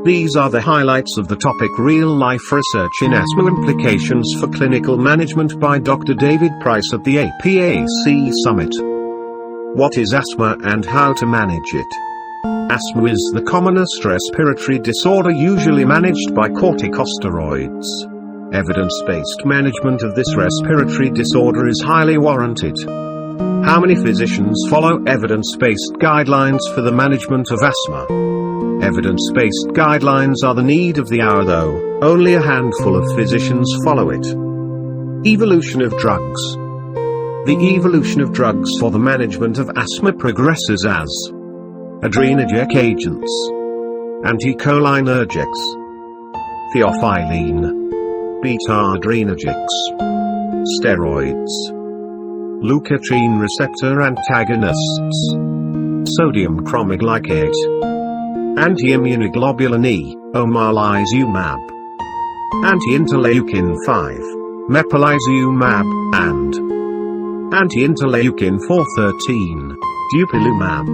These are the highlights of the topic Real-Life Research in Asthma Implications for Clinical Management by Dr. David Price at the APAC Summit. What is asthma and how to manage it? Asthma is the commonest respiratory disorder usually managed by corticosteroids. Evidence-based management of this respiratory disorder is highly warranted. How many physicians follow evidence-based guidelines for the management of asthma? Evidence-based guidelines are the need of the hour, though only a handful of physicians follow it. Evolution of drugs. The evolution of drugs for the management of asthma progresses as adrenergic agents, anticholinergics, theophylline, beta-adrenergics, steroids, leukotriene receptor antagonists, sodium chromoglycate, anti-immunoglobulin E, omalizumab, anti-interleukin-5, mepolizumab, and anti-interleukin-4/13, dupilumab,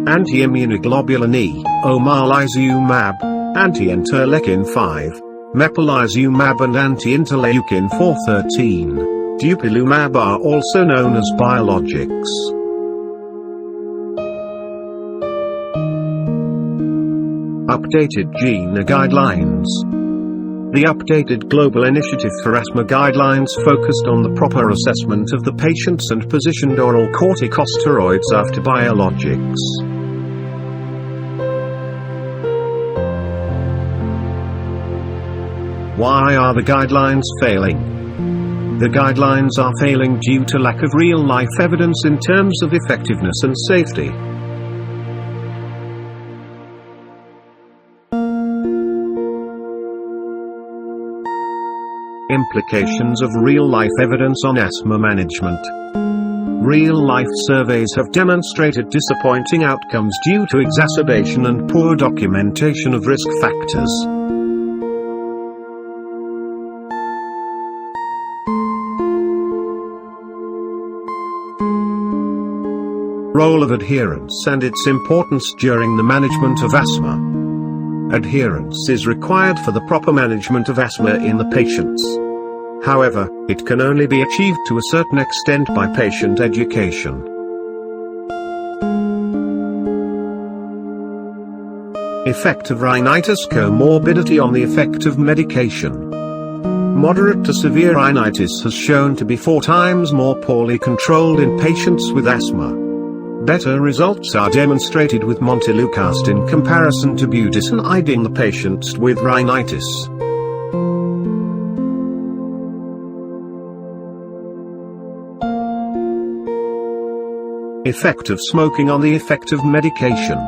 anti-immunoglobulin E, omalizumab, anti-interleukin-5, mepolizumab and anti-interleukin-4/13, dupilumab are also known as biologics. Updated GINA Guidelines. The updated Global Initiative for Asthma Guidelines focused on the proper assessment of the patients and positioned oral corticosteroids after biologics. Why are the guidelines failing? The guidelines are failing due to lack of real-life evidence in terms of effectiveness and safety. Implications of real-life evidence on asthma management. Real-life surveys have demonstrated disappointing outcomes due to exacerbation and poor documentation of risk factors. Role of adherence and its importance during the management of asthma. Adherence is required for the proper management of asthma in the patients. However, it can only be achieved to a certain extent by patient education. Effect of rhinitis comorbidity on the effect of medication. Moderate to severe rhinitis has shown to be 4 times more poorly controlled in patients with asthma. Better results are demonstrated with montelukast in comparison to budesonide in the patients with rhinitis. Effect of smoking on the effect of medication.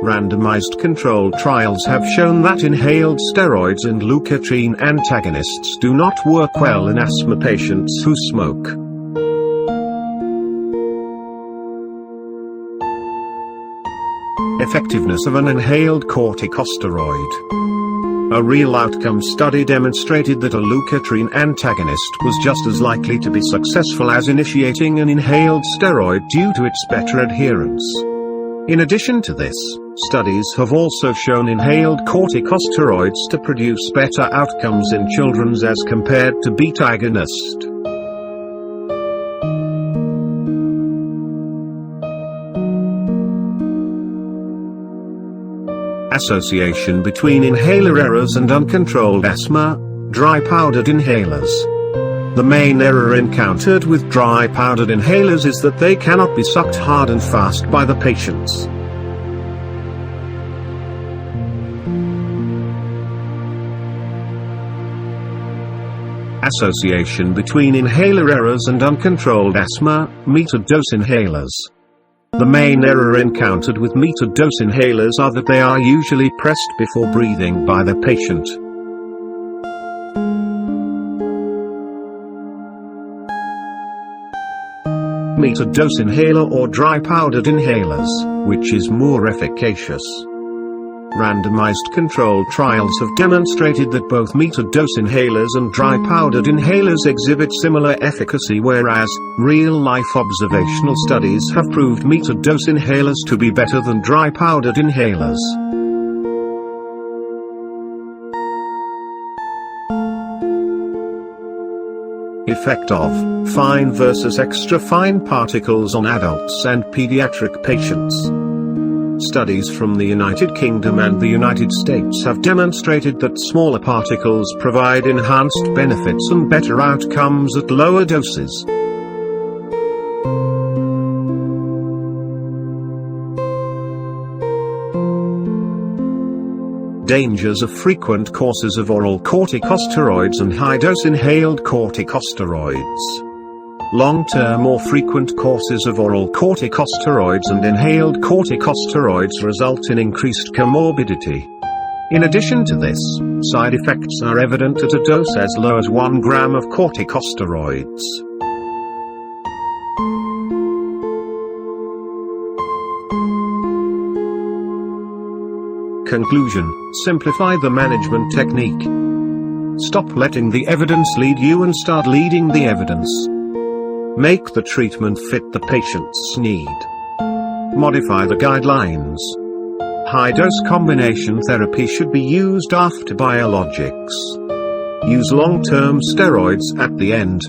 Randomized controlled trials have shown that inhaled steroids and leukotriene antagonists do not work well in asthma patients who smoke. Effectiveness of an inhaled corticosteroid. A real outcome study demonstrated that a leukotriene antagonist was just as likely to be successful as initiating an inhaled steroid due to its better adherence. In addition to this, studies have also shown inhaled corticosteroids to produce better outcomes in children as compared to beta-agonist. Association between inhaler errors and uncontrolled asthma. Dry powdered inhalers. The main error encountered with dry powdered inhalers is that they cannot be sucked hard and fast by the patients. Association between inhaler errors and uncontrolled asthma. Metered dose inhalers. The main error encountered with metered dose inhalers are that they are usually pressed before breathing by the patient. Metered-dose inhaler or dry-powdered inhalers, which is more efficacious? Randomized controlled trials have demonstrated that both metered-dose inhalers and dry-powdered inhalers exhibit similar efficacy, whereas real-life observational studies have proved metered-dose inhalers to be better than dry-powdered inhalers. Effect of fine versus extra-fine particles on adults and pediatric patients. Studies from the United Kingdom and the United States have demonstrated that smaller particles provide enhanced benefits and better outcomes at lower doses. Dangers of frequent courses of oral corticosteroids and high-dose inhaled corticosteroids. Long-term or frequent courses of oral corticosteroids and inhaled corticosteroids result in increased comorbidity. In addition to this, side effects are evident at a dose as low as 1 gram of corticosteroids. Conclusion: simplify the management technique. Stop letting the evidence lead you and start leading the evidence. Make the treatment fit the patient's need. Modify the guidelines. High-dose combination therapy should be used after biologics. Use long-term steroids at the end.